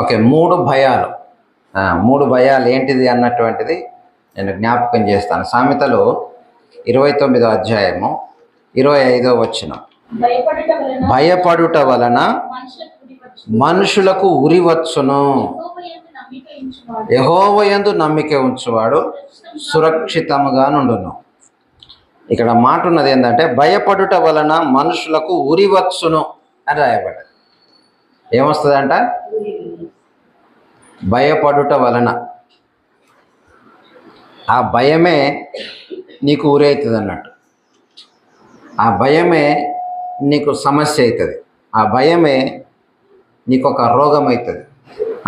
Okay, మూడు భయాలు. మూడు భయాలు ఏంటిది అన్నటువంటిది నేను జ్ఞాపకం చేస్తాను. సామెతలు 29వ అధ్యాయము 25వ వచనం. భయపడుట వలన మనుషులకు ఉరి వచ్చును, యెహోవాయందు నమ్మిక ఉంచువాడు సురక్షితముగా నుండును. ఇక్కడ మాట ఉన్నది ఏంటంటే, భయపడుట వలన మనుషులకు ఉరి వచ్చును అని రాయబడ్డది. ఏమొస్తుందంట? భయపడుట వలన. ఆ భయమే నీకు ఉరి అవుతుంది అన్నట్టు. ఆ భయమే నీకు సమస్య అవుతుంది. ఆ భయమే నీకు ఒక రోగం అవుతుంది.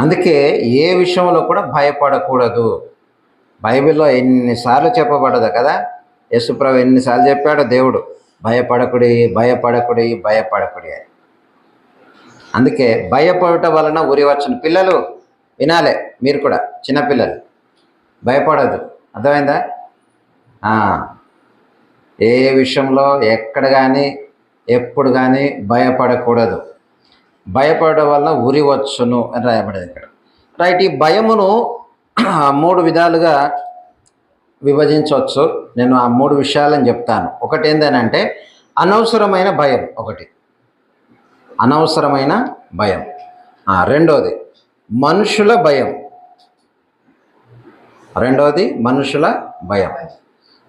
అందుకే ఏ విషయంలో కూడా భయపడకూడదు. బైబిల్లో ఎన్నిసార్లు చెప్పబడదు కదా, యేసుప్రభు ఎన్నిసార్లు చెప్పాడు దేవుడు, భయపడకుడి భయపడకుడి భయపడకుడి అని. అందుకే భయపడటం వలన ఉరి వచ్చును. పిల్లలు వినాలే, మీరు కూడా చిన్నపిల్లలు భయపడద్దు. అర్థమైందా? ఏ విషయంలో ఎక్కడ కానీ ఎప్పుడు కానీ భయపడకూడదు. భయపడడం వల్ల ఉరి వచ్చును అని రాయబడేది ఇక్కడ. రైట్. ఈ భయమును 3 విధాలుగా విభజించవచ్చు. నేను ఆ 3 విషయాలని చెప్తాను. ఒకటి ఏంటంటే అనవసరమైన భయం, ఒకటి అనవసరమైన భయం. రెండోది మనుషుల భయం, మనుషుల భయం.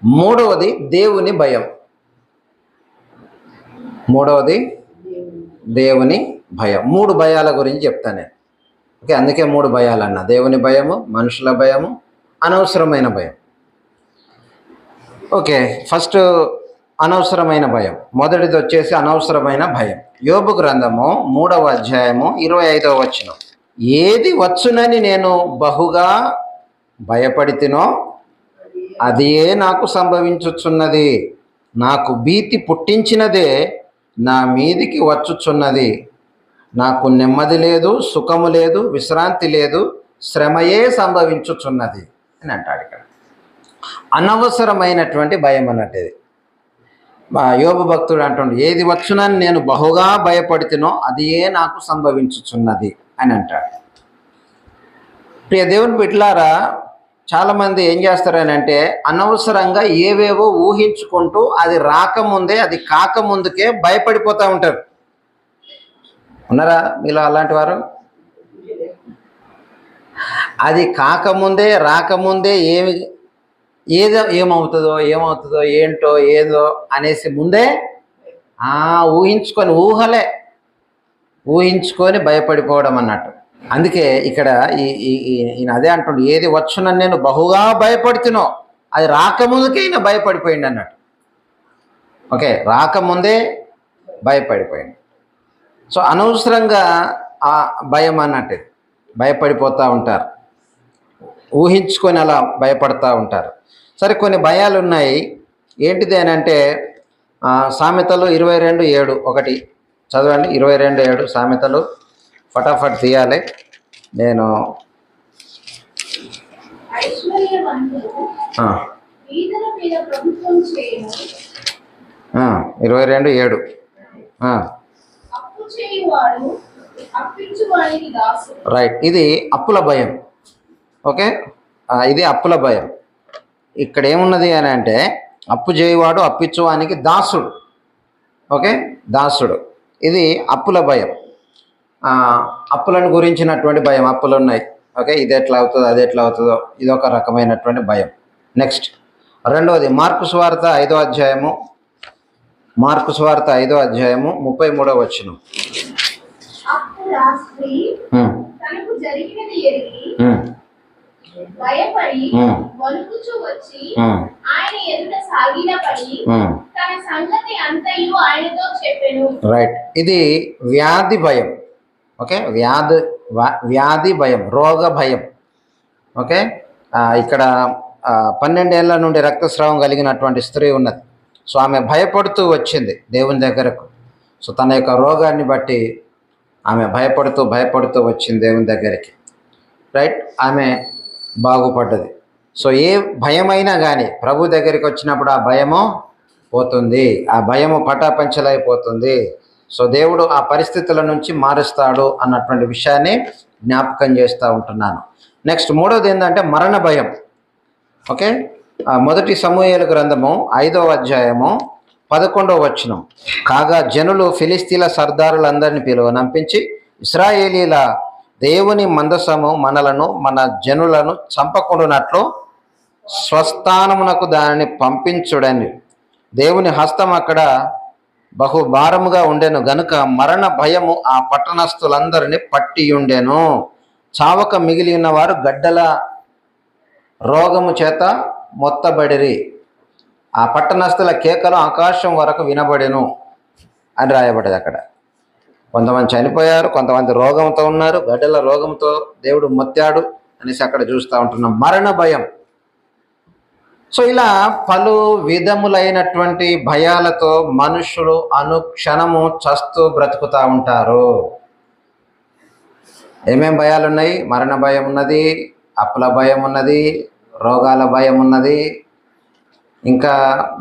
మూడవది దేవుని భయం, దేవుని భయం. 3 భయాల గురించి చెప్తాను నేను. ఓకే, అందుకే 3 భయాలు అన్న: దేవుని భయము, మనుషుల భయము, అనవసరమైన భయం. ఓకే, ఫస్ట్ అనవసరమైన భయం. మొదటిది వచ్చేసి అనవసరమైన భయం. యోబు గ్రంథము 3వ అధ్యాయము 25వ వచనం. ఏది వచ్చునని నేను బహుగా భయపడితినో అదే నాకు సంభవించుచున్నది. నాకు భీతి పుట్టించినదే నా మీదికి వచ్చుచున్నది. నాకు నెమ్మది లేదు, సుఖము లేదు, విశ్రాంతి లేదు, శ్రమయే సంభవించుచున్నది అని అంటాడు ఇక్కడ. అనవసరమైనటువంటి భయం అన్నట్టు ఇది. యోబు భక్తుడు అంటుండు, ఏది వచ్చునని నేను బహుగా భయపడితేనో అదే నాకు సంభవించుచున్నది అని అంటాడు. ప్రియ దేవుని బిడ్డలారా, చాలామంది ఏం చేస్తారని అంటే, అనవసరంగా ఏవేవో ఊహించుకుంటూ అది రాకముందే, అది కాకముందుకే భయపడిపోతూ ఉంటారు. ఉన్నారా మీలో అలాంటి వారు? అది కాకముందే, రాకముందే ఏమవుతుందో ఏంటో ఏదో అనేసి ముందే ఊహించుకొని భయపడిపోవడం అన్నట్టు. అందుకే ఇక్కడ ఈయన అదే అంటుండు, ఏది వచ్చునని నేను బహుగా భయపడుతున్నో అది రాకముందుకే ఈయన భయపడిపోయింది అన్నట్టు. ఓకే, రాకముందే భయపడిపోయింది. సో అనవసరంగా ఆ భయం అన్నట్టు భయపడిపోతూ ఉంటారు, ఊహించుకొని అలా భయపడతా ఉంటారు. సరే, కొన్ని భయాలు ఉన్నాయి. ఏంటిది అని అంటే, సామెతలు 22:7 ఒకటి చదవండి. 22:7 సామెతలు. ఫటాఫట్ తీయాలి. నేను 22:7 రైట్. ఇది అప్పుల భయం. ఓకే, ఇది అప్పుల భయం. ఇక్కడ ఏమున్నది అని అంటే, అప్పు చేయవాడు అప్పిచ్చువానికి దాసుడు. ఓకే, దాసుడు. ఇది అప్పుల భయం, అప్పులను గురించినటువంటి భయం. అప్పులు ఉన్నాయి, ఓకే, ఇది ఎట్లా అవుతుందో అది ఎట్లా అవుతుందో, ఇది ఒక రకమైనటువంటి భయం. నెక్స్ట్ రెండవది మార్కు సువార్త 5వ అధ్యాయము 33వ వచనం. రైట్. ఇది వ్యాధి భయం. ఓకే, వ్యాధి భయం, రోగ భయం. ఓకే, ఇక్కడ 12 ఏళ్ల నుండి రక్తస్రావం కలిగినటువంటి స్త్రీ ఉన్నది. సో ఆమె భయపడుతూ వచ్చింది దేవుని దగ్గరకు. సో తన యొక్క రోగాన్ని బట్టి ఆమె భయపడుతూ వచ్చింది దేవుని దగ్గరికి. రైట్, ఆమె బాగుపడ్డది. సో ఏ భయమైనా కానీ ప్రభు దగ్గరికి వచ్చినప్పుడు ఆ భయము పోతుంది, ఆ భయము పటాపంచలైపోతుంది. సో దేవుడు ఆ పరిస్థితుల నుంచి మారుస్తాడు అన్నటువంటి విషయాన్ని జ్ఞాపకం చేస్తూ ఉంటున్నాను. నెక్స్ట్ మూడోది ఏంటంటే మరణ భయం. ఓకే, మొదటి సమూయేలు గ్రంథము 5వ అధ్యాయము 11వ వచనం. కాగా జనులు ఫిలిస్తీన్ల సర్దారులందరినీ పిలువనంపించి, ఇశ్రాయేలీల దేవుని మందసము మనలను మన జనులను చంపకుండానట్లు స్వస్థానమునకు దానిని పంపించుడని, దేవుని హస్తం అక్కడ బహు భారముగా ఉండెను గనుక మరణ భయము ఆ పట్టణస్థులందరినీ పట్టియుండెను. చావక మిగిలి ఉన్నవారు గడ్డల రోగము చేత మొత్తబడిరి. ఆ పట్టణస్థుల కేకలు ఆకాశం వరకు వినబడెను అని రాయబడ్డది అక్కడ. కొంతమంది చనిపోయారు, కొంతమంది రోగంతో ఉన్నారు, గడ్డల రోగంతో దేవుడు మొత్తాడు అనేసి అక్కడ చూస్తూ ఉంటున్నాం. మరణ భయం. సో ఇలా పలు విధములైనటువంటి భయాలతో మనుషులు అనుక్షణము చస్తూ బ్రతుకుతూ ఉంటారు. ఏమేం భయాలు ఉన్నాయి? మరణ భయం ఉన్నది, అప్పుల భయం ఉన్నది, రోగాల భయం ఉన్నది, ఇంకా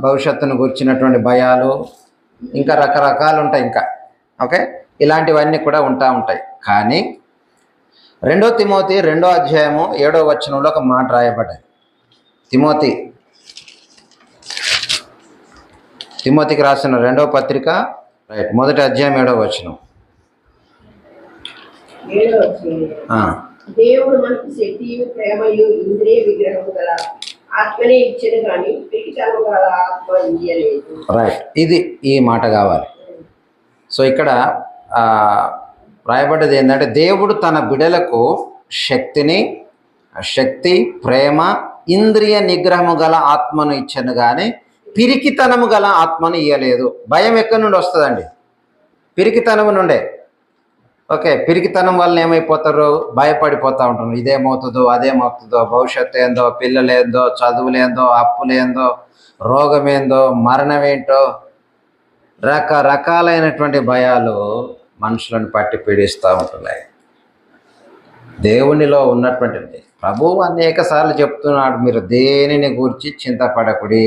భవిష్యత్తును గురించినటువంటి భయాలు, ఇంకా రకరకాలు ఉంటాయి ఇంకా. ఓకే, ఇలాంటివన్నీ కూడా ఉంటాయి. కానీ 2 తిమోతి 2వ అధ్యాయము 7వ వచనంలో ఒక మాట రాయబడ్డది. తిమోతికి రాసిన 2వ పత్రిక, రైట్, 1వ అధ్యాయం 7వ వచనం. దేవుడు మనకు శక్తియు ప్రేమయు ఇంద్రియ విగ్రహము గల ఆత్మనే ఇచ్చెను గాని పిరికితనము గల ఆత్మ ఇయ్యలేదు. రైట్, ఇది ఈ మాట కావాలి. సో ఇక్కడ రాయబడ్డది ఏంటంటే దేవుడు తన బిడలకు శక్తి, ప్రేమ, ఇంద్రియ నిగ్రహము గల ఆత్మను ఇచ్చెను కానీ పిరికితనము గల ఆత్మను ఇయ్యలేదు. భయం ఎక్కడి నుండి వస్తుందండి? పిరికితనము నుండే. ఓకే, పిరికితనం వల్ల ఏమైపోతారు? భయపడిపోతూ ఉంటారు. ఇదేమవుతుందో, అదేమవుతుందో, భవిష్యత్తు ఏందో, పిల్లలేందో, చదువులేందో, అప్పులేందో, రోగమేందో, మరణం ఏంటో, రకరకాలైనటువంటి భయాలు మనుషులను పట్టి పీడిస్తూ ఉంటున్నాయి. దేవునిలో ఉన్నటువంటిది ప్రభువు అనేక సార్లు చెప్తున్నాడు, మీరు దేనిని గురించి చింతపడకుడి,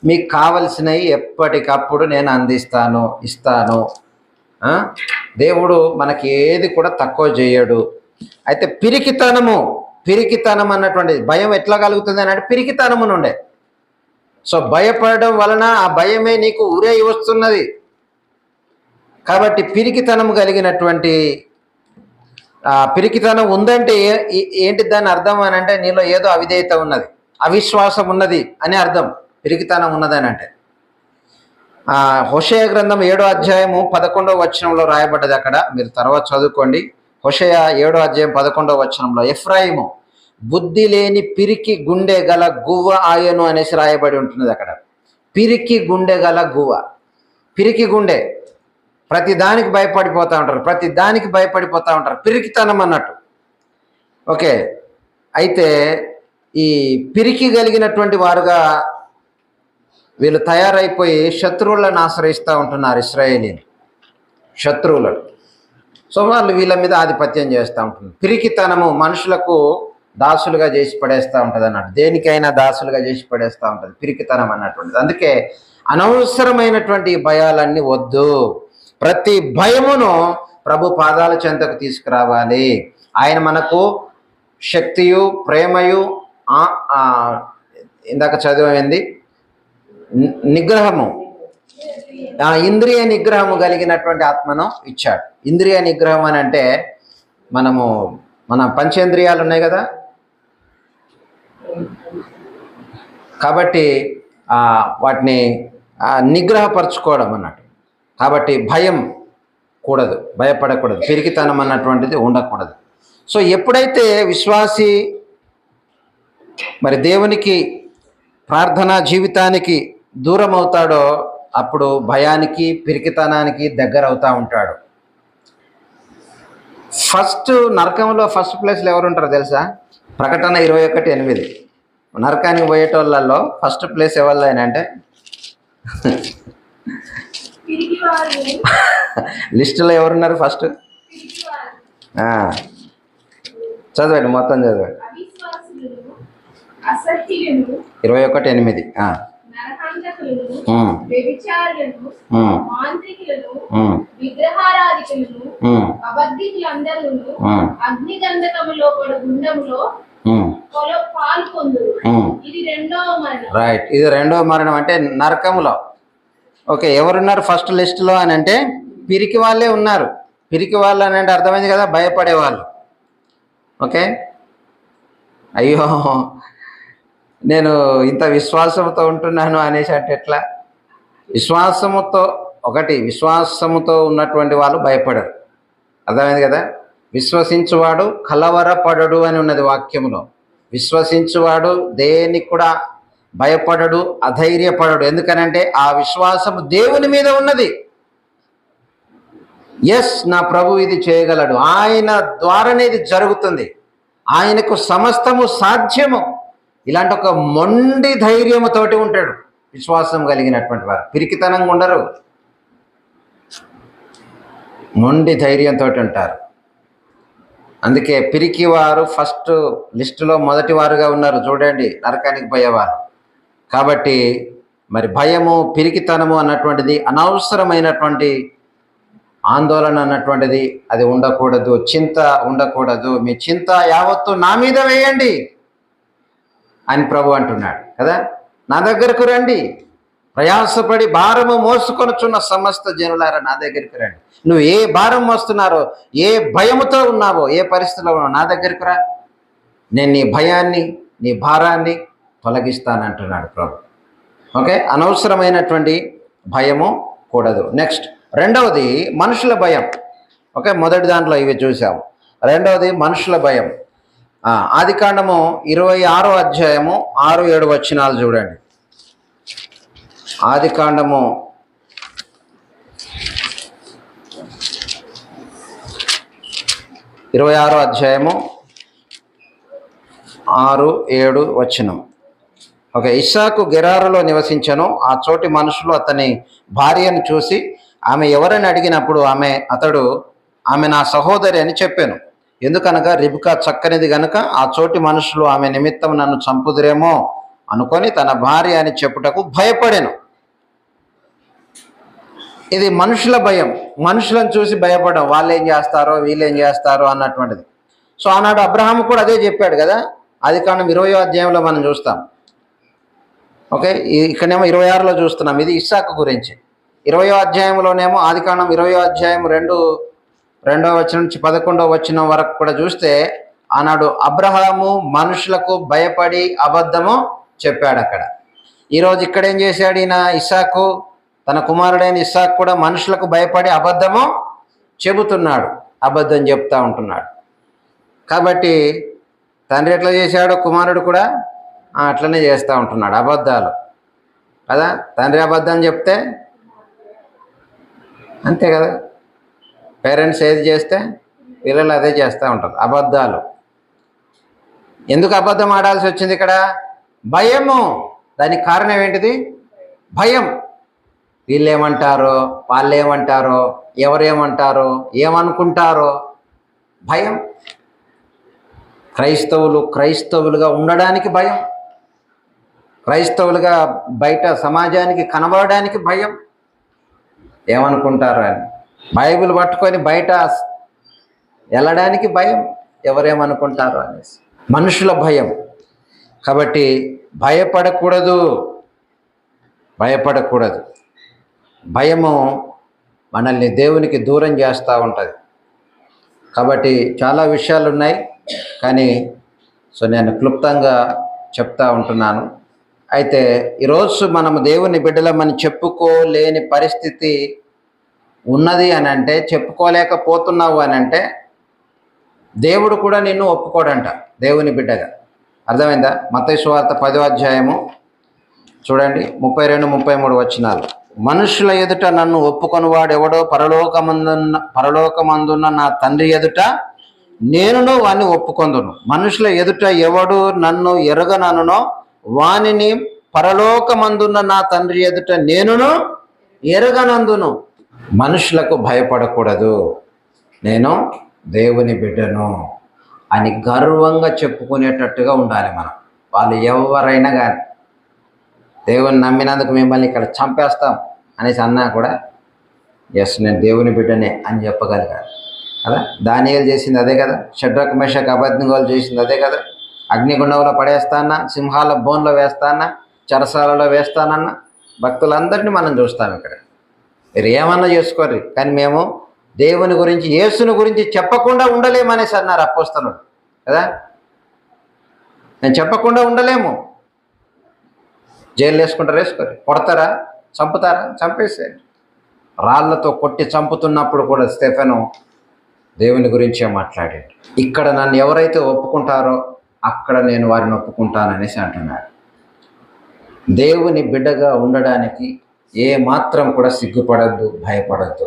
మీకు కావలసినవి ఎప్పటికప్పుడు నేను అందిస్తాను, ఇస్తాను. దేవుడు మనకి ఏది కూడా తక్కువ చేయడు. అయితే పిరికితనం అన్నటువంటి భయం ఎట్లా కలుగుతుంది అని అంటే పిరికితనము నుండే. సో భయపడడం వలన ఆ భయమే నీకు ఊరే వస్తున్నది. కాబట్టి పిరికితనం కలిగినటువంటి పిరికితనం ఉందంటే ఏంటి దాని అర్థం అని అంటే నీలో ఏదో అవిధేయత ఉన్నది, అవిశ్వాసం ఉన్నది అని అర్థం. పిరికితనం ఉన్నదని అంటే హోషేయ గ్రంథం 7వ అధ్యాయము 11వ వచనంలో రాయబడ్డది. అక్కడ మీరు తర్వాత చదువుకోండి. హోషేయ 7వ అధ్యాయం 11వ వచనంలో ఎఫ్రాయిము బుద్ధి లేని పిరికి గుండె గల గువ్వ ఆయను అనేసి రాయబడి ఉంటున్నది అక్కడ. పిరికి గుండె గల గువ్వ, పిరికి గుండె, ప్రతి దానికి భయపడిపోతూ ఉంటారు, పిరికితనం అన్నట్టు. ఓకే, అయితే ఈ పిరికి కలిగినటువంటి వారుగా వీళ్ళు తయారైపోయి శత్రువులను ఆశ్రయిస్తూ ఉంటున్నారు, ఇశ్రాయేలీని శత్రువులను. సో వాళ్ళు వీళ్ళ మీద ఆధిపత్యం చేస్తూ ఉంటుంది. పిరికితనము మనుషులకు దాసులుగా చేసి పడేస్తూ ఉంటుంది అన్నట్టు, దేనికైనా దాసులుగా చేసి పడేస్తూ ఉంటుంది పిరికితనం అన్నటువంటిది. అందుకే అనవసరమైనటువంటి భయాలన్నీ వద్దు. ప్రతి భయమును ప్రభు పాదాల చెంతకు తీసుకురావాలి. ఆయన మనకు శక్తియు, ప్రేమయు, ఇందాక చదివింది నిగ్రహము, ఇంద్రియ నిగ్రహము కలిగినటువంటి ఆత్మను ఇచ్చాడు. ఇంద్రియ నిగ్రహం అని అంటే మన పంచేంద్రియాలు ఉన్నాయి కదా, కాబట్టి వాటిని నిగ్రహపరచుకోవడం అన్నట్టు. కాబట్టి భయం కూడదు, భయపడకూడదు, పిరికితనం అన్నటువంటిది ఉండకూడదు. సో ఎప్పుడైతే విశ్వాసి మరి దేవునికి, ప్రార్థనా జీవితానికి దూరం అవుతాడో అప్పుడు భయానికి, పిరికితనానికి దగ్గర అవుతూ ఉంటాడు. నరకంలో ఫస్ట్ ప్లేస్లో ఎవరు ఉంటారో తెలుసా? ప్రకటన 21:8. నరకానికి పోయేటోళ్ళల్లో ఫస్ట్ ప్లేస్ ఎవరిదైనా అంటే లిస్టులో ఎవరున్నారు ఫస్ట్? చదవండి, మొత్తం చదవండి. 21:8. నరమాంసకులను, ఉమ్, వ్యభిచారులను, ఉమ్, మాంత్రికులను, ఉమ్, విగ్రహారాధికులను, ఉమ్, అబద్ధికులందరూ ఉమ్, అగ్నిగంధకములో పడు గుండములో ఉమ్, పాలు పొందురు. ఉమ్. ఇది రెండవ మరణం. రైట్, ఇది రెండవ మరణం అంటే నరకంలో. ఓకే, ఎవరున్నారు ఫస్ట్ లిస్టులో అని అంటే పిరికి వాళ్ళే ఉన్నారు. పిరికి వాళ్ళు అని అంటే అర్థమైంది కదా, భయపడే వాళ్ళు. ఓకే, అయ్యో నేను ఇంత విశ్వాసంతో ఉంటున్నాను అనేసి అంటే ఎట్లా? విశ్వాసముతో ఉన్నటువంటి వాళ్ళు భయపడరు. అర్థమైంది కదా. విశ్వసించువాడు కలవరపడడు అని ఉన్నది వాక్యంలో. విశ్వసించువాడు దేనికి కూడా భయపడడు, అధైర్యపడడు. ఎందుకనంటే ఆ విశ్వాసము దేవుని మీద ఉన్నది. ఎస్, నా ప్రభు ఇది చేయగలడు, ఆయన ద్వారానే ఇది జరుగుతుంది, ఆయనకు సమస్తము సాధ్యము. ఇలాంటి ఒక మొండి ధైర్యముతోటి ఉంటాడు విశ్వాసం కలిగినటువంటి వారు. పిరికితనంగా ఉండరు, మొండి ధైర్యంతో ఉంటారు. అందుకే పిరికి వారు ఫస్ట్ లిస్టులో మొదటి వారుగా ఉన్నారు చూడండి, నరకానికి పోయేవారు. కాబట్టి మరి భయము, పిరికితనము అన్నటువంటిది, అనవసరమైనటువంటి ఆందోళన అన్నటువంటిది అది ఉండకూడదు. చింత ఉండకూడదు. మీ చింత యావత్తు నా మీద వేయండి అని ప్రభు అంటున్నాడు కదా. నా దగ్గరకు రండి, ప్రయాసపడి భారము మోసుకొనుచున్న సమస్త జనులారా నా దగ్గరికి రండి. నువ్వు ఏ భారం మోస్తున్నారో, ఏ భయముతో ఉన్నావో, ఏ పరిస్థితిలో ఉన్నావో నా దగ్గరికి రా, నేను నీ భయాన్ని, నీ భారాన్ని తొలగిస్తానంటున్నాడు ప్రభు. ఓకే, అనవసరమైనటువంటి భయము కూడదు. నెక్స్ట్ రెండవది మనుషుల భయం. ఓకే, మొదటి దాంట్లో ఇవి చూసాము. రెండవది మనుషుల భయం. ఆదికాండము 26వ అధ్యాయము 6-7 వచనాలు చూడండి. ఆదికాండము 26వ అధ్యాయము 6-7 వచనం. ఓకే, ఇస్సాకు గెరారులో నివసించెను. ఆ చోటి మనుషులు అతని భార్యను చూసి ఆమె ఎవరని అడిగినప్పుడు అతడు ఆమె నా సహోదరి అని చెప్పాను. ఎందుకనగా రిబ్కా చక్కనిది గనుక ఆ చోటి మనుషులు ఆమె నిమిత్తం నన్ను చంపుదురేమో అనుకొని తన భార్య అని చెప్పుటకు భయపడాను. ఇది మనుషుల భయం, మనుషులను చూసి భయపడడం, వాళ్ళు ఏం చేస్తారో వీళ్ళు ఏం చేస్తారో అన్నటువంటిది. సో ఆనాడు అబ్రహాము కూడా అదే చెప్పాడు కదా. ఆదికాండం 20వ అధ్యాయంలో మనం చూస్తాం. ఓకే, ఇక్కడేమో 26లో చూస్తున్నాం. ఇది ఇస్సాకు గురించి. 20వ అధ్యాయంలోనేమో ఆదికాండం 20వ అధ్యాయం 2వ వచనం నుంచి 11వ వచనం వరకు కూడా చూస్తే ఆనాడు అబ్రహాము మనుషులకు భయపడి అబద్ధము చెప్పాడు అక్కడ. ఈరోజు ఇక్కడ ఏం చేశాడు ఈయన ఇస్సాకు, తన కుమారుడైన ఇస్సాకు కూడా మనుషులకు భయపడి అబద్ధము చెబుతున్నాడు, అబద్ధం చెప్తా ఉంటున్నాడు. కాబట్టి తండ్రి ఎట్లా చేశాడో కుమారుడు కూడా అట్లనే చేస్తూ ఉంటున్నాడు, అబద్ధాలు కదా. తండ్రి అబద్ధం చెప్తే అంతే కదా, పేరెంట్స్ ఏది చేస్తే పిల్లలు అదే చేస్తూ ఉంటారు, అబద్ధాలు. ఎందుకు అబద్ధం ఆడాల్సి వచ్చింది ఇక్కడ? భయము. దానికి కారణం ఏంటిది? భయం. వీళ్ళు ఏమంటారో, వాళ్ళు ఏమంటారో, ఎవరేమంటారో, ఏమనుకుంటారో, భయం. క్రైస్తవులుగా ఉండడానికి భయం, క్రైస్తవులుగా బయట సమాజానికి కనబడడానికి భయం. ఏమనుకుంటారు అని బైబిల్ పట్టుకొని బయట వెళ్ళడానికి భయం, ఎవరేమనుకుంటారు అనేసి. మనుషుల భయం. కాబట్టి భయపడకూడదు. భయము మనల్ని దేవునికి దూరం చేస్తూ ఉంటుంది. కాబట్టి చాలా విషయాలు ఉన్నాయి, కానీ నేను క్లుప్తంగా చెప్తా ఉంటున్నాను. అయితే ఈరోజు మనము దేవుని బిడ్డలమని చెప్పుకోలేని పరిస్థితి ఉన్నది అని అంటే, చెప్పుకోలేకపోతున్నావు అని అంటే దేవుడు కూడా నిన్ను ఒప్పుకోడంట దేవుని బిడ్డగా. అర్థమైందా? మత్తయి సువార్త 10వ అధ్యాయము చూడండి, 32-33 వచనాలు. మనుషుల ఎదుట నన్ను ఒప్పుకొనివాడు ఎవడో పరలోకమందున్న నా తండ్రి ఎదుట నేనును వాణ్ణి ఒప్పుకొందును. మనుషుల ఎదుట ఎవడు నన్ను ఎరగననునో వానిని పరలోకమందున్న నా తండ్రి ఎదుట నేనును ఎరగనందును. మనుషులకు భయపడకూడదు, నేను దేవుని బిడ్డను అని గర్వంగా చెప్పుకునేటట్టుగా ఉండాలి మనం. వాళ్ళు ఎవరైనా కానీ దేవుని నమ్మినందుకు మిమ్మల్ని ఇక్కడ చంపేస్తాం అనేసి అన్నా కూడా ఎస్ నేను దేవుని బిడ్డనే అని చెప్పగలిగారు కదా. దానియేలు చేసింది అదే కదా. షడ్రక్ మేషక్ అబేద్నెగోలు చేసింది అదే కదా. అగ్నిగుండంలో పడేస్తానా, సింహాల బోన్లో వేస్తానా, చెరసాలలో వేస్తానన్నా భక్తులందరినీ మనం చూస్తాం ఇక్కడ. మీరు ఏమన్నా చేసుకోరు, కానీ మేము దేవుని గురించి యేసుని గురించి చెప్పకుండా ఉండలేమనేసి అన్నారు అపోస్తలుడు కదా. నేను చెప్పకుండా ఉండలేము. జైలు వేసుకుంటారు, వేసుకోరు. కొడతారా, చంపుతారా, చంపేసేయండి. రాళ్లతో కొట్టి చంపుతున్నప్పుడు కూడా స్టెఫెను దేవుని గురించే మాట్లాడాడు. ఇక్కడ నన్ను ఎవరైతే ఒప్పుకుంటారో అక్కడ నేను వారిని ఒప్పుకుంటాననేసి అంటున్నాడు. దేవుని బిడ్డగా ఉండడానికి ఏ మాత్రం కూడా సిగ్గుపడద్దు, భయపడద్దు.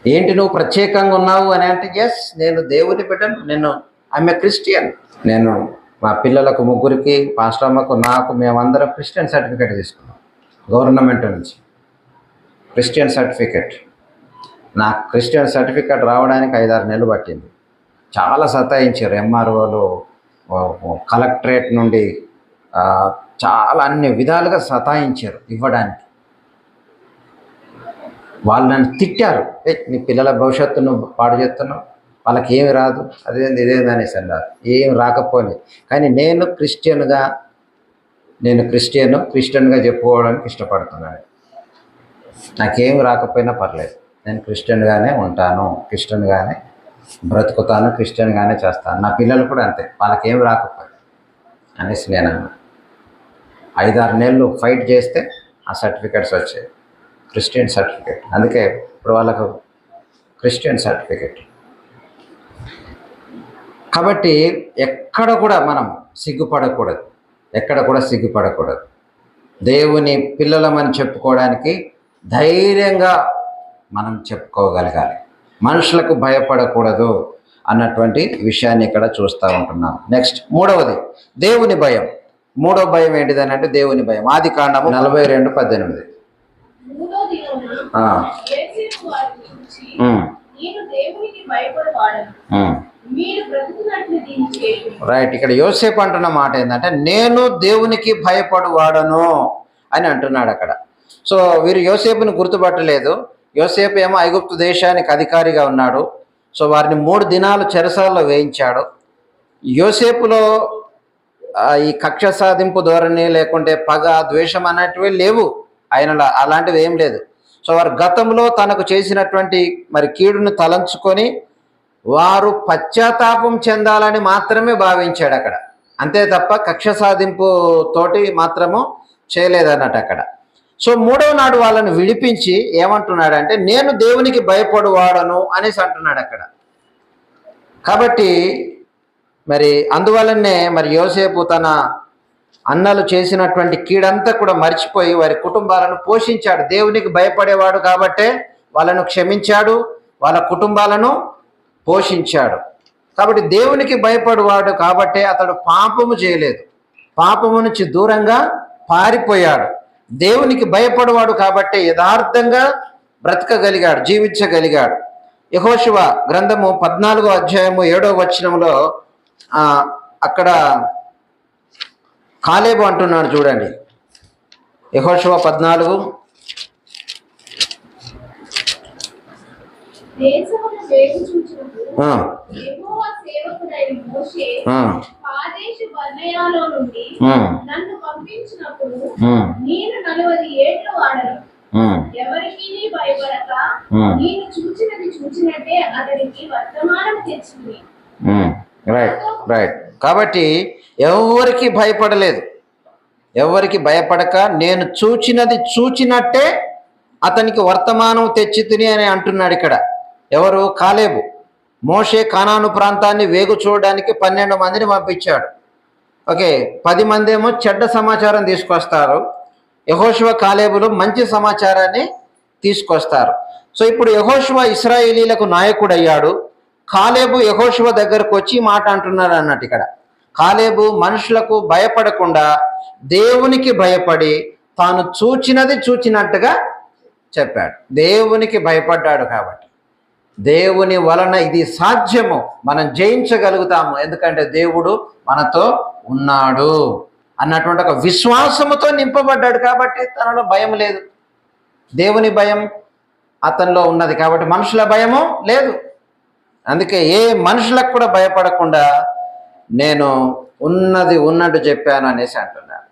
ఏంటి నువ్వు ప్రత్యేకంగా ఉన్నావు అని అంటే, ఎస్ నేను దేవుని బిడ్డను, నేను ఆమె క్రిస్టియన్. నేను మా పిల్లలకు ముగ్గురికి, పాస్టర్ అమ్మకు, నాకు, మేమందరం క్రిస్టియన్ సర్టిఫికేట్ తీసుకున్నాం గవర్నమెంట్ నుంచి. క్రిస్టియన్ సర్టిఫికేట్, నాకు క్రిస్టియన్ సర్టిఫికేట్ రావడానికి 5-6 నెలలు పట్టింది. చాలా సతాయించారు ఎంఆర్ఓలు, కలెక్టరేట్ నుండి చాలా అన్ని విధాలుగా సతాయించారు ఇవ్వడానికి. వాళ్ళు నన్ను తిట్టారు, నీ పిల్లల భవిష్యత్తును పాడు చేస్తున్నావు, వాళ్ళకి ఏమి రాదు, అదేంది ఇదేంది అనేసి అన్నారు. ఏం రాకపోలే, కానీ నేను క్రిస్టియన్గా చెప్పుకోవడానికి ఇష్టపడుతున్నాను. నాకేం రాకపోయినా పర్లేదు, నేను క్రిస్టియన్గానే ఉంటాను, క్రిస్టియన్గానే బ్రతుకుతాను, క్రిస్టియన్గానే చేస్తాను. నా పిల్లలు కూడా అంతే, వాళ్ళకేం రాకపోయి అనేసి నేను 5-6 నెలలు ఫైట్ చేస్తే ఆ సర్టిఫికెట్స్ వచ్చాయి, క్రిస్టియన్ సర్టిఫికెట్. అందుకే ఇప్పుడు వాళ్ళకు క్రిస్టియన్ సర్టిఫికెట్. కాబట్టి ఎక్కడ కూడా మనం సిగ్గుపడకూడదు, ఎక్కడ కూడా సిగ్గుపడకూడదు. దేవుని పిల్లలమని చెప్పుకోవడానికి ధైర్యంగా మనం చెప్పుకోగలగాలి. మనుషులకు భయపడకూడదు అన్నటువంటి విషయాన్ని ఇక్కడ చూస్తూ ఉంటున్నాం. నెక్స్ట్ మూడవది దేవుని భయం. మూడో భయం ఏంటిదని అంటే దేవుని భయం. ఆదికాండము 42:18. మూడో దినమున ఆ. యోసేపు వారిని చూచి, ఉమ్, నేను దేవునికి భయపడవాడను, ఉమ్. మీరు బ్రతుకున్నట్లు దీన్ని చేయుడి. రైట్. ఇక్కడ యోసేపు అంటున్న మాట ఏంటంటే నేను దేవునికి భయపడువాడను అని అంటున్నాడు అక్కడ. సో వీరు యోసేపుని గుర్తుపట్టలేదు. యోసేపు ఏమో ఐగుప్తు దేశానికి అధికారిగా ఉన్నాడు. సో వారిని 3 దినాలు చెరసాలలో వేయించాడు. యోసేపులో ఈ కక్ష సాధింపు ధోరణి, లేకుంటే పగ, ద్వేషం అన్నటివి లేవు ఆయనలో, అలాంటివి ఏం లేదు. సో వారు గతంలో తనకు చేసినటువంటి మరి కీడును తలంచుకొని వారు పశ్చాత్తాపం చెందాలని మాత్రమే భావించాడు అక్కడ, అంతే తప్ప కక్ష సాధింపు తోటి మాత్రము చేయలేదన్నట్టు అక్కడ. సో 3వ నాడు వాళ్ళని విడిపించి ఏమంటున్నాడంటే నేను దేవునికి భయపడువాడను అనేసి అంటున్నాడు అక్కడ. కాబట్టి మరి అందువలనే మరి యోసేపు తన అన్నలు చేసినటువంటి కీడంతా కూడా మర్చిపోయి వారి కుటుంబాలను పోషించాడు. దేవునికి భయపడేవాడు కాబట్టే వాళ్ళను క్షమించాడు, వాళ్ళ కుటుంబాలను పోషించాడు. కాబట్టి దేవునికి భయపడేవాడు కాబట్టే అతడు పాపము చేయలేదు, పాపము నుంచి దూరంగా పారిపోయాడు. దేవునికి భయపడేవాడు కాబట్టే యథార్థంగా బ్రతకగలిగాడు, జీవించగలిగాడు. యెహోషువ గ్రంథము 14వ అధ్యాయము 7వ వచనంలో అక్కడ కాలేబు అంటున్నాడు చూడండి. యెహోషువ 14. దేశమును వేగు చూచినప్పుడు యెహోవా సేవకుడైన మోషే కాదేషు బర్నేయలో నుండి నన్ను పంపించినప్పుడు నేను 40 ఏళ్ళు వాడను, ఎవరికి భయపడక నేను చూచినది చూచినట్టే అతనికి వర్తమానం తెచ్చింది. Right right. కాబట్టి ఎవరికి భయపడలేదు, ఎవరికి భయపడక నేను చూచినది చూచినట్టే అతనికి వర్తమానం తెచ్చి తిని అని అంటున్నాడు ఇక్కడ. ఎవరు? కాలేబు. మోషే కానాను ప్రాంతాన్ని వేగు చూడడానికి 12 మందిని పంపించాడు. ఓకే, 10 మంది ఏమో చెడ్డ సమాచారం తీసుకొస్తారు, యెహోషువ కాలేబులు మంచి సమాచారాన్ని తీసుకొస్తారు. సో ఇప్పుడు యెహోషువ ఇశ్రాయేలీలకు నాయకుడు అయ్యాడు. కాలేబు యెహోషువ దగ్గరకు వచ్చి మాట అంటున్నాడు అన్నట్టు ఇక్కడ. కాలేబు మనుషులకు భయపడకుండా దేవునికి భయపడి తాను చూచినది చూచినట్టుగా చెప్పాడు. దేవునికి భయపడ్డాడు కాబట్టి దేవుని వలన ఇది సాధ్యము, మనం జయించగలుగుతాము, ఎందుకంటే దేవుడు మనతో ఉన్నాడు. అన్నటువంటి ఒక విశ్వాసముతో నింపబడ్డాడు కాబట్టి తనలో భయం లేదు. దేవుని భయం అతనిలో ఉన్నది కాబట్టి మనుషుల భయము లేదు. అందుకే ఏ మనుషులకు కూడా భయపడకుండా నేను ఉన్నది ఉన్నట్టు చెప్పాను అనేసి అంటున్నాను.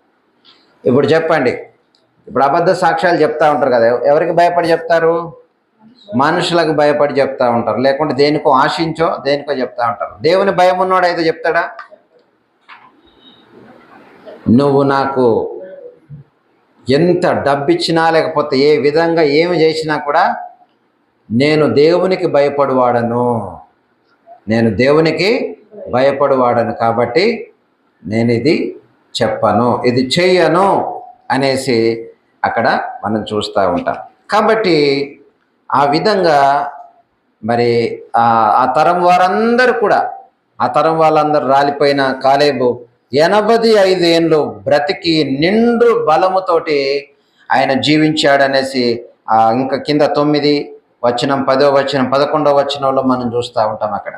ఇప్పుడు చెప్పండి, ఇప్పుడు అబద్ధ సాక్ష్యాలు చెప్తా ఉంటారు కదా, ఎవరికి భయపడి చెప్తారు? మనుషులకు భయపడి చెప్తా ఉంటారు, లేకుంటే దేనికో ఆశించో దేనికో చెప్తా ఉంటారు. దేవుని భయం ఉన్నవాడు అయితే చెప్తాడా? నువ్వు నాకు ఎంత డబ్బిచ్చినా లేకపోతే ఏ విధంగా ఏమి చేసినా కూడా నేను దేవునికి భయపడువాడను, నేను దేవునికి భయపడువాడను కాబట్టి నేను ఇది చెప్పను, ఇది చెయ్యను అనేసి అక్కడ మనం చూస్తూ ఉంటాం. కాబట్టి ఆ విధంగా మరి ఆ తరం వారందరూ కూడా, ఆ తరం వాళ్ళందరూ రాలిపోయిన కాలేబు 85 ఏళ్ళు బ్రతికి నిండు బలముతోటి ఆయన జీవించాడనేసి ఇంకా కింద 9 వచనం 10వ వచనం 11వ వచనంలో మనం చూస్తూ ఉంటాం అక్కడ.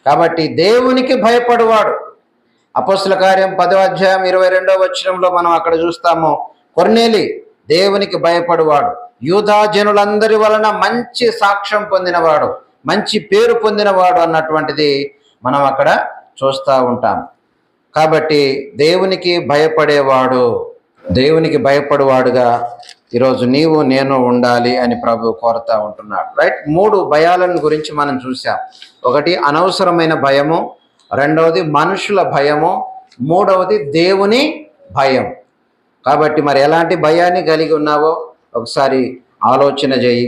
కాబట్టి దేవునికి భయపడువాడు. అపోస్తుల కార్యం 10వ అధ్యాయం 22వ వచనంలో మనం అక్కడ చూస్తాము, కొర్నేలి దేవునికి భయపడువాడు, యూదా జనులందరి వలన మంచి సాక్ష్యం పొందినవాడు, మంచి పేరు పొందినవాడు అన్నటువంటిది మనం అక్కడ చూస్తూ ఉంటాం. కాబట్టి దేవునికి భయపడేవాడు, దేవునికి భయపడేవాడుగా ఈరోజు నీవు నేను ఉండాలి అని ప్రభు కోరుతూ ఉంటున్నాడు. రైట్, 3 భయాలను గురించి మనం చూసాం. ఒకటి అనవసరమైన భయము, రెండవది మనుషుల భయము, మూడవది దేవుని భయం. కాబట్టి మరి ఎలాంటి భయాన్ని కలిగి ఉన్నావో ఒకసారి ఆలోచన చేయి.